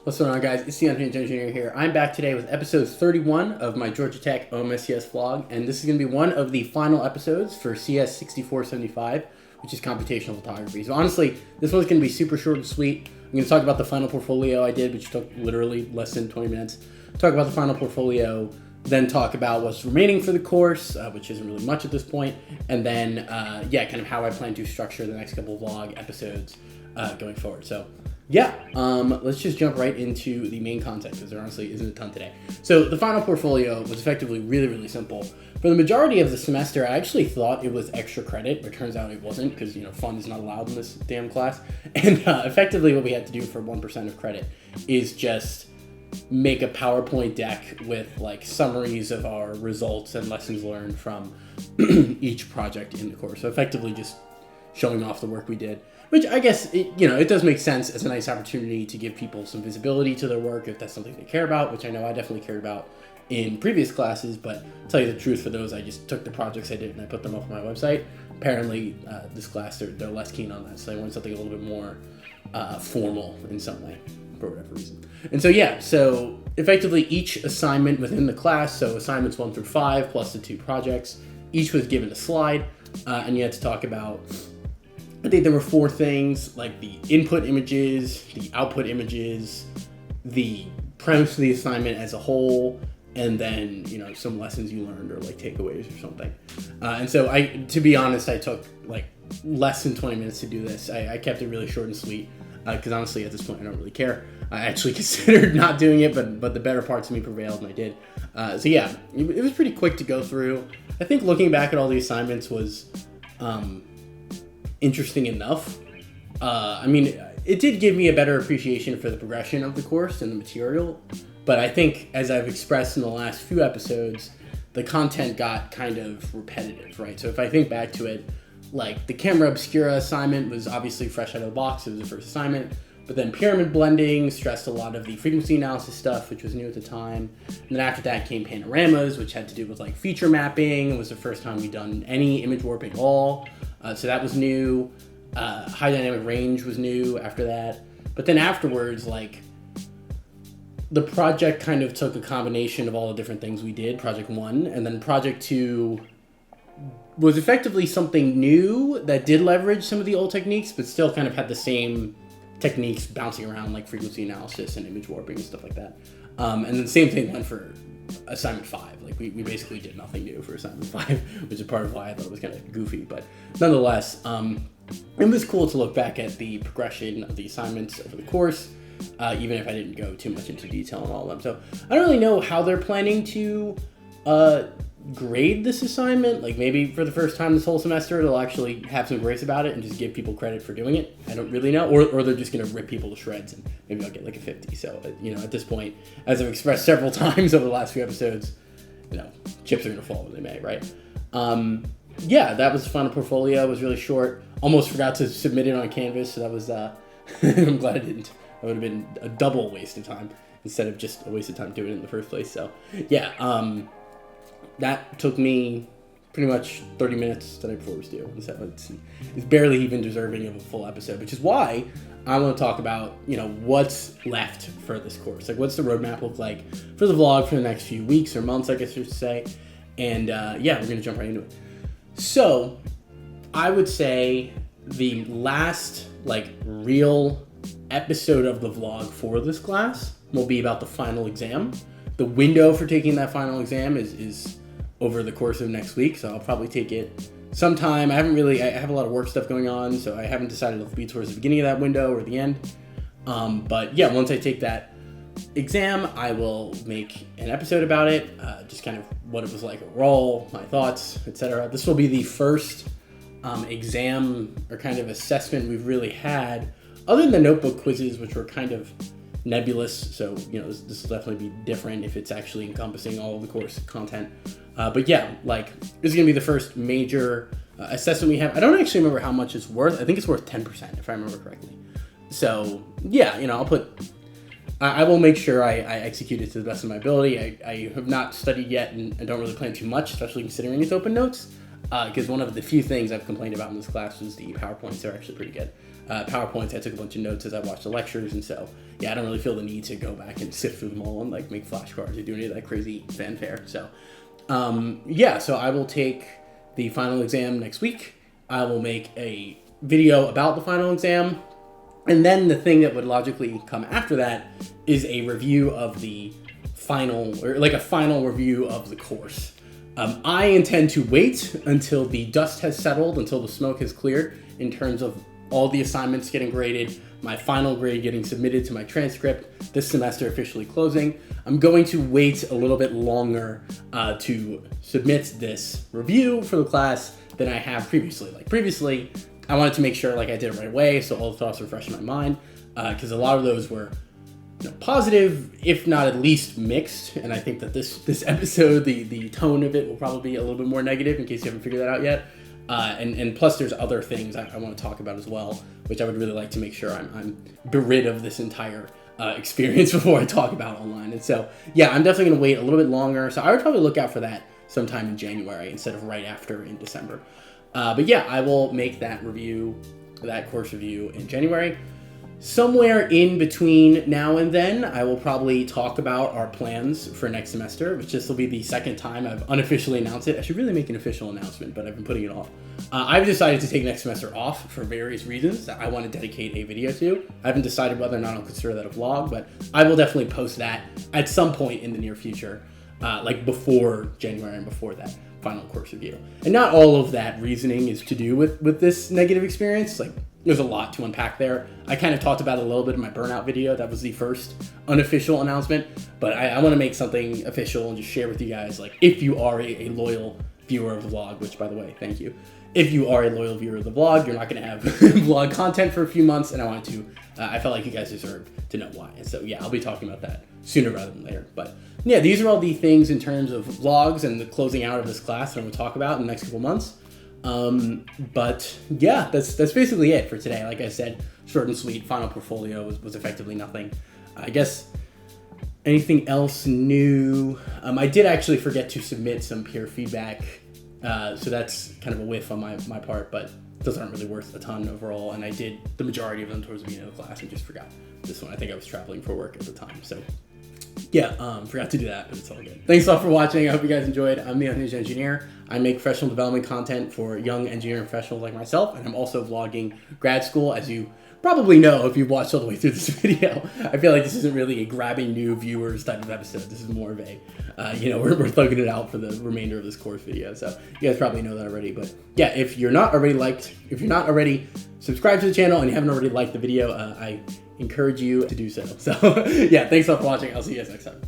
What's going on, guys? It's the Unhinged Engineer here. I'm back today with episode 31 of my Georgia Tech OMSCS vlog, and this is going to be one of the final episodes for CS 6475, which is Computational Photography. So honestly, this one's going to be super short and sweet. I'm going to talk about the final portfolio I did, which took literally less than 20 minutes. Talk about the final portfolio, then talk about what's remaining for the course, which isn't really much at this point, and then, kind of how I plan to structure the next couple vlog episodes going forward. So let's just jump right into the main content, because there honestly isn't a ton today. So the final portfolio was effectively really simple. For the majority of the semester, I actually thought it was extra credit, but turns out it wasn't, because fun is not allowed in this damn class. And effectively what we had to do for 1% of credit is just make a PowerPoint deck with like summaries of our results and lessons learned from each project in the course. So effectively just showing off the work we did, which I guess, it does make sense as a nice opportunity to give people some visibility to their work if that's something they care about, which I know I definitely cared about in previous classes. But to tell you the truth, for those, I just took the projects I did and I put them up on my website. Apparently, this class, they're less keen on that, so they want something a little bit more formal in some way, for whatever reason. And so effectively each assignment within the class, so assignments 1 through 5 plus the 2 projects, each was given a slide, and you had to talk about, I think there were 4 things, like the input images, the output images, the premise of the assignment as a whole, and then, some lessons you learned or like takeaways or something. And so to be honest, I took like less than 20 minutes to do this. I kept it really short and sweet, because honestly at this point I don't really care. I actually considered not doing it, but the better parts of me prevailed and I did. It was pretty quick to go through. I think looking back at all the assignments was interesting enough. It did give me a better appreciation for the progression of the course and the material, but I think, as I've expressed in the last few episodes, the content got kind of repetitive, right? So if I think back to it, like the camera obscura assignment was obviously fresh out of the box. It was the first assignment, but then pyramid blending stressed a lot of the frequency analysis stuff, which was new at the time. And then after that came panoramas, which had to do with like feature mapping. It was the first time we'd done any image warping at all. So that was new. High dynamic range was new after that. But then afterwards, like, the project kind of took a combination of all the different things we did, project 1, and then project 2 was effectively something new that did leverage some of the old techniques, but still kind of had the same techniques bouncing around, like frequency analysis and image warping and stuff like that. And then the same thing went for assignment 5. Like we basically did nothing new for assignment 5, which is part of why I thought it was kind of goofy. But nonetheless, it was cool to look back at the progression of the assignments over the course, even if I didn't go too much into detail on all of them. So I don't really know how they're planning to grade this assignment. Like, maybe for the first time this whole semester they'll actually have some grace about it and just give people credit for doing it. I don't really know. Or they're just going to rip people to shreds and maybe I'll get like a 50. So, at this point, as I've expressed several times over the last few episodes, chips are going to fall where they may, right? That was the final portfolio. It was really short. Almost forgot to submit it on Canvas, so that was, I'm glad I didn't. That would have been a double waste of time instead of just a waste of time doing it in the first place. So, that took me pretty much 30 minutes the night before it was due. So it's barely even deserving of a full episode, which is why I want to talk about, what's left for this course. Like, what's the roadmap look like for the vlog for the next few weeks or months, I guess you should say. And we're going to jump right into it. So I would say the last real episode of the vlog for this class will be about the final exam. The window for taking that final exam is over the course of next week, so I'll probably take it sometime. I have a lot of work stuff going on, so I haven't decided if it'll be towards the beginning of that window or the end. Once I take that exam, I will make an episode about it, just kind of what it was like overall, my thoughts, etc. This will be the first exam or kind of assessment we've really had, other than the notebook quizzes, which were kind of nebulous. So, this will definitely be different if it's actually encompassing all of the course content. This is going to be the first major assessment we have. I don't actually remember how much it's worth. I think it's worth 10%, if I remember correctly. So, I will make sure I execute it to the best of my ability. I have not studied yet and I don't really plan too much, especially considering it's open notes, because one of the few things I've complained about in this class is the PowerPoints are actually pretty good. PowerPoints. I took a bunch of notes as I watched the lectures, and so yeah, I don't really feel the need to go back and sift through them all and like make flashcards or do any of that crazy fanfare. So yeah, so I will take the final exam next week. I will make a video about the final exam, and then the thing that would logically come after that is a review of the final, or like a final review of the course. I intend to wait until the dust has settled, until the smoke has cleared in terms of all the assignments getting graded, my final grade getting submitted to my transcript, this semester officially closing. I'm going to wait a little bit longer to submit this review for the class than I have previously. Like previously, I wanted to make sure like I did it right away, so all the thoughts were fresh in my mind, because a lot of those were positive, if not at least mixed. And I think that this episode, the tone of it will probably be a little bit more negative in case you haven't figured that out yet. And plus there's other things I want to talk about as well, which I would really like to make sure I'm rid of this entire experience before I talk about online. And so, yeah, I'm definitely going to wait a little bit longer. So I would probably look out for that sometime in January instead of right after in December. But yeah, I will make that course review in January. Somewhere in between now and then, I will probably talk about our plans for next semester, which this will be the second time I've unofficially announced it. I should really make an official announcement, but I've been putting it off. I've decided to take next semester off for various reasons that I want to dedicate a video to. I haven't decided whether or not I'll consider that a vlog, but I will definitely post that at some point in the near future, like before January and before that final course review. And not all of that reasoning is to do with this negative experience. Like, there's a lot to unpack there. I kind of talked about it a little bit in my burnout video. That was the first unofficial announcement, but I want to make something official and just share with you guys, like, if you are a loyal viewer of the vlog, which by the way, thank you. If you are a loyal viewer of the vlog, you're not going to have vlog content for a few months, and I felt like you guys deserve to know why. And so yeah, I'll be talking about that sooner rather than later. But yeah, these are all the things in terms of vlogs and the closing out of this class that I'm going to talk about in the next couple months. But yeah, that's basically it for today. Like I said, short and sweet. Final portfolio was effectively nothing. I guess anything else new? I did actually forget to submit some peer feedback, so that's kind of a whiff on my part, but those aren't really worth a ton overall. And I did the majority of them towards the beginning of the class and just forgot this one. I think I was traveling for work at the time, so yeah, forgot to do that, but it's all good. Thanks a lot for watching. I hope you guys enjoyed. I'm the Unhinged Engineer. I make professional development content for young engineering professionals like myself, and I'm also vlogging grad school, as you probably know if you've watched all the way through this video. I feel like this isn't really a grabbing new viewers type of episode. This is more of a, we're thugging it out for the remainder of this course video. So you guys probably know that already. But yeah, if you're not already subscribed to the channel and you haven't already liked the video, I encourage you to do so. So yeah, thanks a lot for watching. I'll see you guys next time.